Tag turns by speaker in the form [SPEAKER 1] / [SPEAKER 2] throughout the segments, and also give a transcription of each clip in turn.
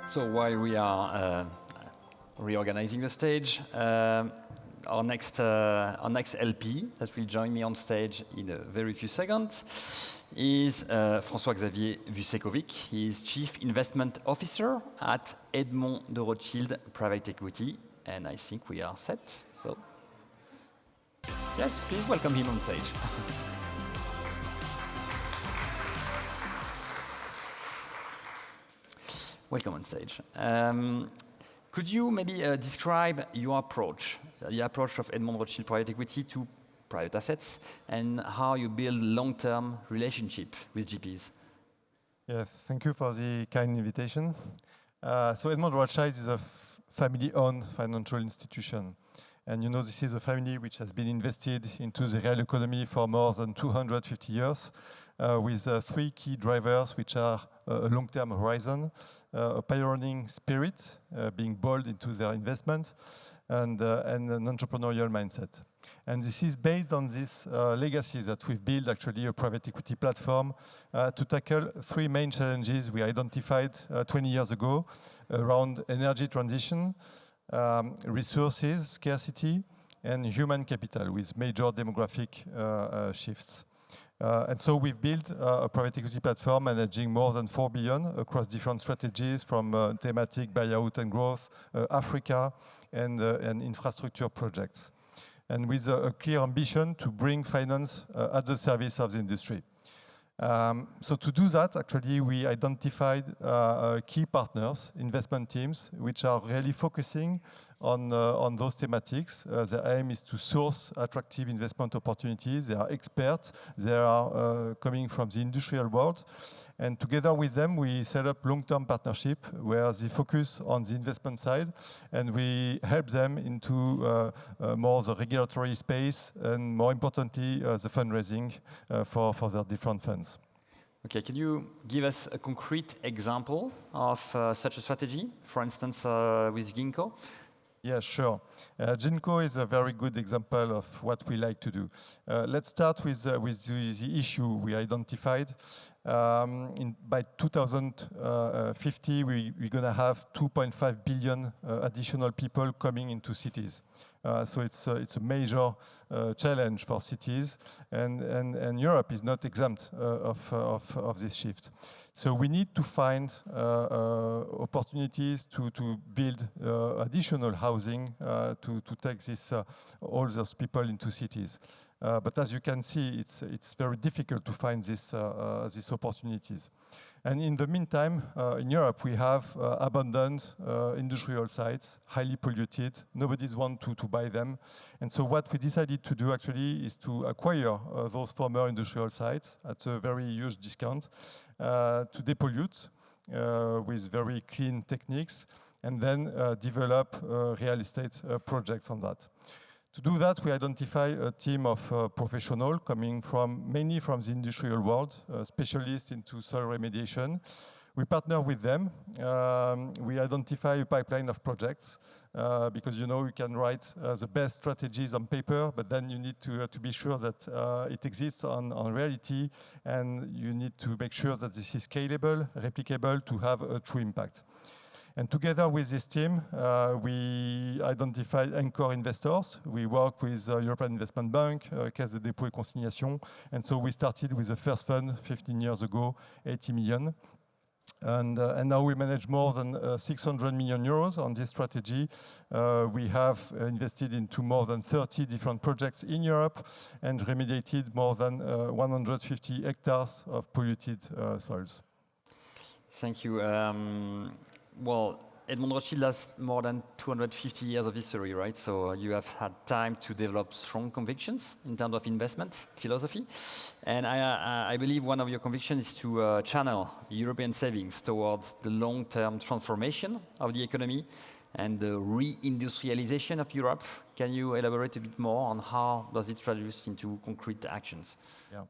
[SPEAKER 1] So while we are reorganizing the stage, our next LP that will join me on stage in a very few seconds is Francois Xavier Vucekovic. He is Chief Investment Officer at Edmond de Rothschild Private Equity, and I think we are set. So yes, please welcome him on stage. Welcome on stage. Could you maybe describe your approach, the approach of Edmond Rothschild Private Equity to private assets, and how you build long-term relationship with GPs?
[SPEAKER 2] Yeah, thank you for the kind invitation. So Edmond Rothschild is a family-owned financial institution. And you know, this is a family which has been invested into the real economy for more than 250 years, with three key drivers, which are a long-term horizon, a pioneering spirit, being bold into their investment, and an entrepreneurial mindset. And this is based on this legacy that we've built, actually, a private equity platform to tackle three main challenges we identified 20 years ago around energy transition, resources scarcity, and human capital with major demographic shifts. And so we've built a private equity platform managing more than 4 billion across different strategies from thematic buyout and growth, Africa, and infrastructure projects. And with a clear ambition to bring finance at the service of the industry. So to do that, actually, we identified key partners, investment teams, which are really focusing on those thematics. Their aim is to source attractive investment opportunities. They are experts. They are coming from the industrial world. And together with them, we set up long-term partnership where they focus on the investment side, and we help them into more the regulatory space, and more importantly, the fundraising for their different funds.
[SPEAKER 1] Okay, can you give us a concrete example of such a strategy, for instance, with Ginkgo?
[SPEAKER 2] Yeah, sure. Ginkgo is a very good example of what we like to do. Let's start with the issue we identified. By 2050, we're going to have 2.5 billion additional people coming into cities. So it's a major challenge for cities, and Europe is not exempt of this shift. So we need to find opportunities to build additional housing to take all those people into cities. But as you can see, it's very difficult to find these opportunities. And in the meantime, in Europe, we have abandoned industrial sites, highly polluted. Nobody's want to buy them. And so what we decided to do, actually, is to acquire those former industrial sites at a very huge discount, to depollute with very clean techniques, and then develop real estate projects on that. To do that, we identify a team of professionals coming mainly from the industrial world, specialists into soil remediation. We partner with them. We identify a pipeline of projects because you can write the best strategies on paper, but then you need to be sure that it exists on reality, and you need to make sure that this is scalable, replicable, to have a true impact. And together with this team, we identified anchor investors. We work with European Investment Bank, Caisse de dépôt et consignation. And so we started with the first fund 15 years ago, 80 million. And now we manage more than 600 million euros on this strategy. We have invested into more than 30 different projects in Europe and remediated more than 150 hectares of polluted soils.
[SPEAKER 1] Thank you. Well, Edmond Rothschild has more than 250 years of history, right? So you have had time to develop strong convictions in terms of investment philosophy. And I believe one of your convictions is to channel European savings towards the long-term transformation of the economy and the reindustrialization of Europe. Can you elaborate a bit more on how does it traduce into concrete actions?
[SPEAKER 2] Yeah.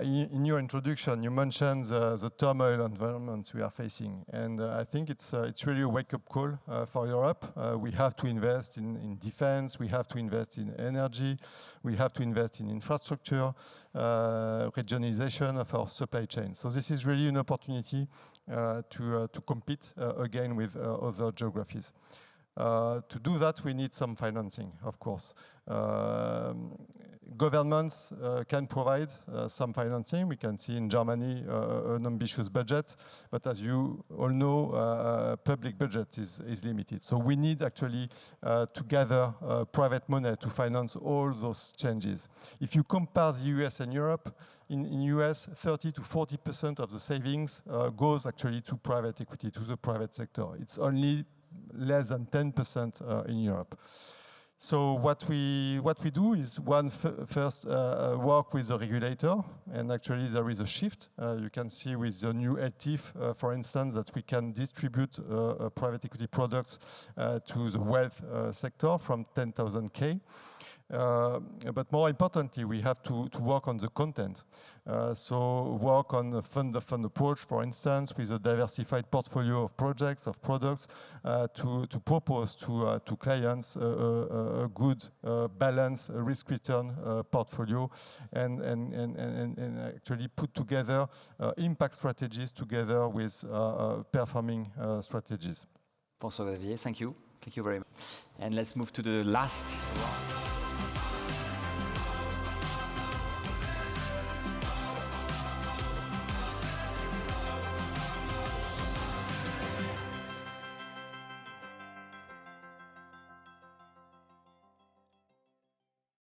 [SPEAKER 2] In your introduction, you mentioned the turmoil environment we are facing, and I think it's really a wake-up call for Europe. We have to invest in defense, we have to invest in energy, we have to invest in infrastructure, regionalization of our supply chain. So this is really an opportunity to compete again with other geographies. To do that, we need some financing, of course. Governments can provide some financing. We can see in Germany an ambitious budget, but as you all know, public budget is limited. So we need actually to gather private money to finance all those changes. If you compare the US and Europe, in US, 30 to 40% of the savings goes actually to private equity, to the private sector. It's only less than 10% in Europe. So what we do is first work with the regulator, and actually there is a shift. You can see with the new LTIF, for instance, that we can distribute private equity products to the wealth sector from 10,000K. But more importantly, we have to work on the content. So work on the fund-of-fund approach, for instance, with a diversified portfolio of projects, of products, to propose to clients a good balanced risk-return portfolio, and actually put together impact strategies together with performing strategies.
[SPEAKER 1] François, Xavier, thank you. Thank you very much. And let's move to the last round.